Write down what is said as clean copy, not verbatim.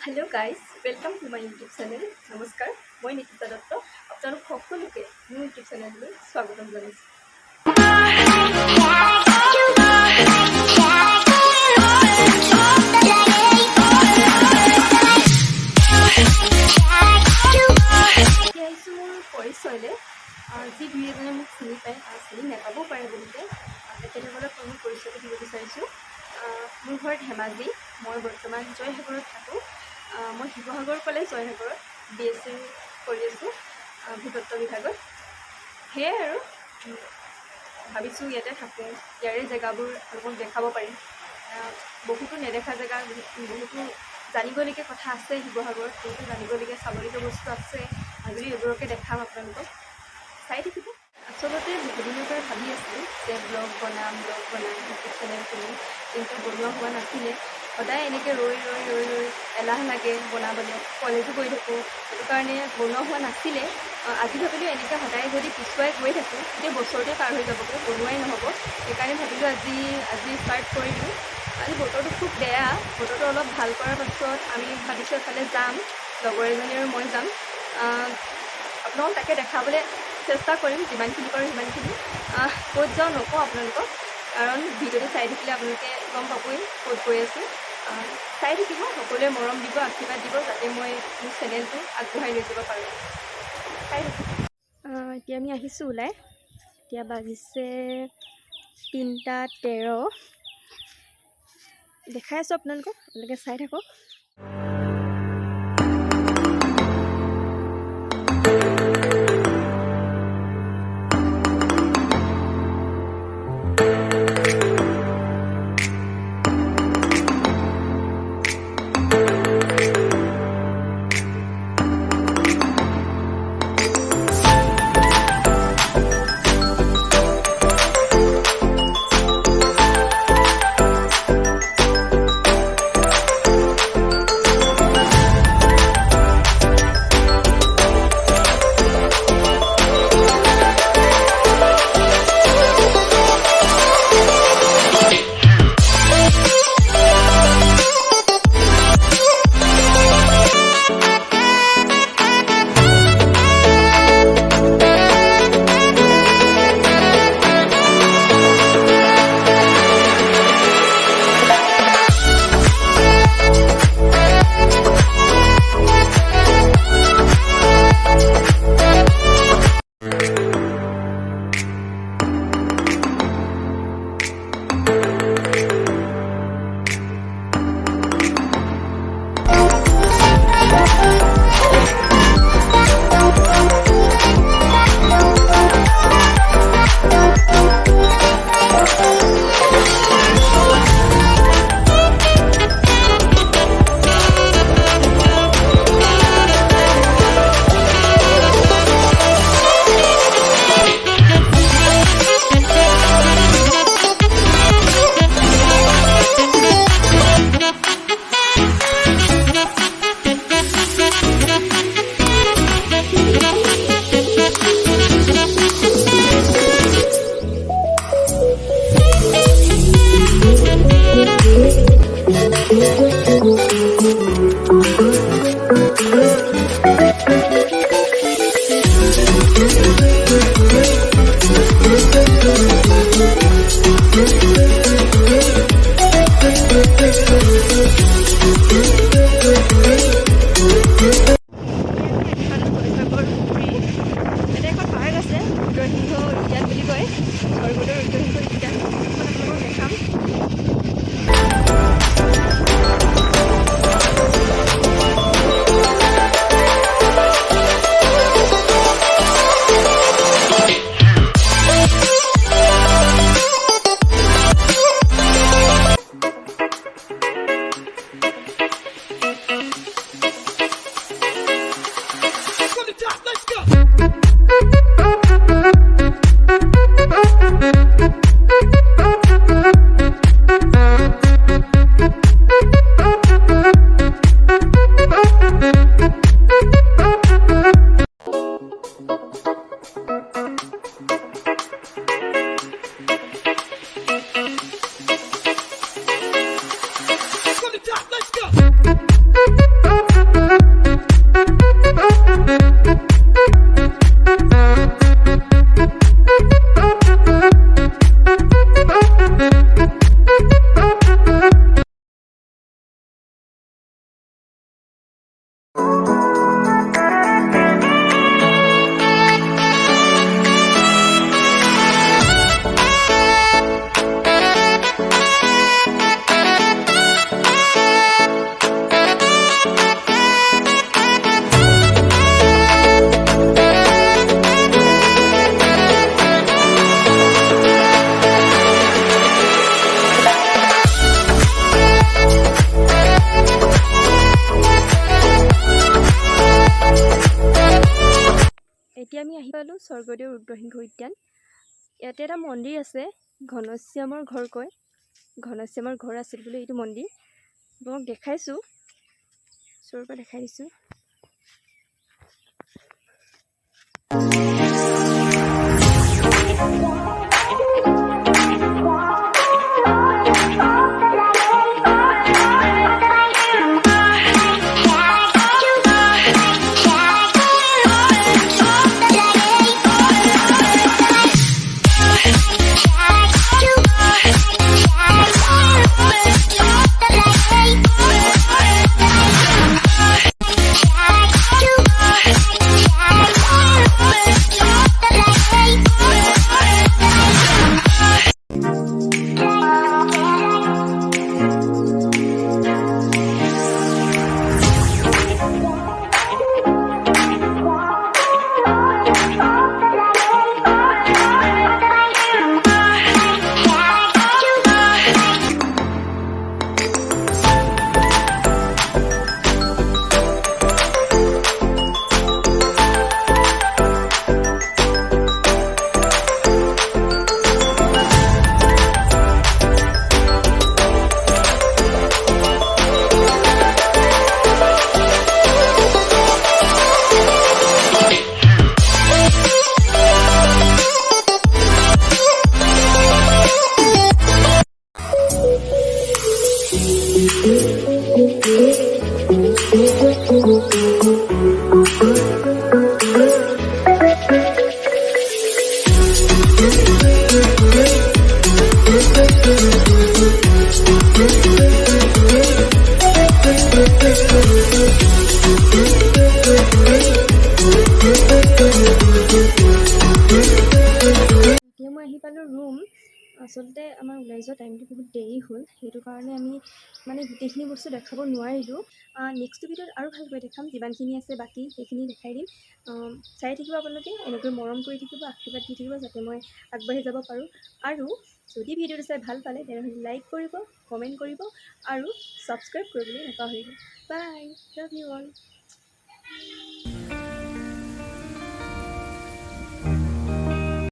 Hello guys welcome to my YouTube channel नमस्कार मैं निकिता दत्त आपलोक सकलोके मोर यूट्यूब चैनल स्वागतम जानाइछु। मोर परिचयले जी दुई एजने मोक चिनि पाय चिनि नापाबो पारे बहुते तेखलोक मैं परिचय দিব বিচাৰিছোঁ। मोर घर धेमाजी मैं बर्तमान जयसागर थाको। मैं शिवसागर कलेज जयसागर BSc কৰি আছোঁ ভূতত্ব বিভাগত। সেয়াই আৰু ভাবিছোঁ ইয়াতে থাকোঁ, ইয়াৰে জেগাবোৰ আপোনালোকক দেখাব পাৰিম। বহুতো নেদেখা জেগা, বহুতো জানিবলগীয়া কথা আছে শিৱসাগৰত, বহুতো জানিবলগীয়া চাবলগীয়া বস্তু আছে। আজি এইবোৰকে দেখাম আপোনালোকক, চাই থাকিব। আচলতে বহুদিনৰ পৰা ভাবি আছিলোঁ যে ব্লগ বনাম ইউটিউব চেনেল খুলিম, কিন্তু বনোৱা হোৱা নাছিলে। সদায় এনেকৈ ৰৈ এলাহ লাগে বনাবলৈ, কলেজো গৈ থাকোঁ, সেইটো কাৰণে বনোৱা হোৱা নাছিলে। আজি ভাবিলোঁ এনেকৈ সদায় যদি পিছুৱাই গৈ থাকোঁ তেতিয়া বছৰটোৱে পাৰ হৈ যাবগৈ, বনোৱাই নহ'ব। সেইকাৰণে ভাবিলোঁ আজি ষ্টাৰ্ট কৰি দিওঁ। আজি বতৰটো খুব বেয়া, বতৰটো অলপ ভাল কৰাৰ পাছত আমি ভাবিছোঁ এফালে যাম, লগৰ এজনী আৰু মই যাম। আপোনালোকক তাকে দেখাবলৈ চেষ্টা কৰিম যিমানখিনি পাৰোঁ সিমানখিনি। ক'ত যাওঁ নকওঁ আপোনালোকক, কাৰণ ভিডিঅ'টো চাই থাকিলে আপোনালোকে গম পাবই ক'ত গৈ আছোঁ। চাই থাকিব, সকলোৱে মৰম দিব, আশীৰ্বাদ দিব, যাতে মই মোৰ চেনেলটো আগবঢ়াই লৈ যাব পাৰোঁ। চাই থাকিব। এতিয়া আমি আহিছোঁ ওলাই, এতিয়া বাজিছে 3:13। দেখাই আছোঁ আপোনালোকে চাই থাকক। দেখাম। পালোঁ স্বৰ্গদেউ ৰুদ্ৰসিংহ উদ্যান। ইয়াতে এটা মন্দিৰ আছে, ঘনশ্যামৰ ঘৰ কয়। ঘনশ্যামৰ ঘৰ আছিল বুলি এইটো মন্দিৰ আপোনাক দেখাইছোঁ, ওচৰৰ পৰা দেখাই দিছোঁ। এতিয়া মই আহি পালোঁ ৰুম। আচলতে আমাৰ ওলাই যোৱা টাইমটো বহুত দেৰি হ'ল, সেইটো কাৰণে আমি মানে গোটেইখিনি বস্তু দেখাব নোৱাৰিলোঁ। নেক্সট ভিডিঅ'ত আৰু ভালকৈ দেখাম, যিমানখিনি আছে বাকী সেইখিনি দেখাই দিম। চাই থাকিব আপোনালোকে, এনেকৈ মৰম কৰি থাকিব, আশীৰ্বাদ দি থাকিব, যাতে মই আগবাঢ়ি যাব পাৰোঁ। আৰু যদি ভিডিঅ'টো চাই ভাল পালে তেনেহ'লে লাইক কৰিব, কমেণ্ট কৰিব আৰু ছাবস্ক্ৰাইব কৰিবলৈ নাপাহৰিব। বাই, লাভ ইউ অল।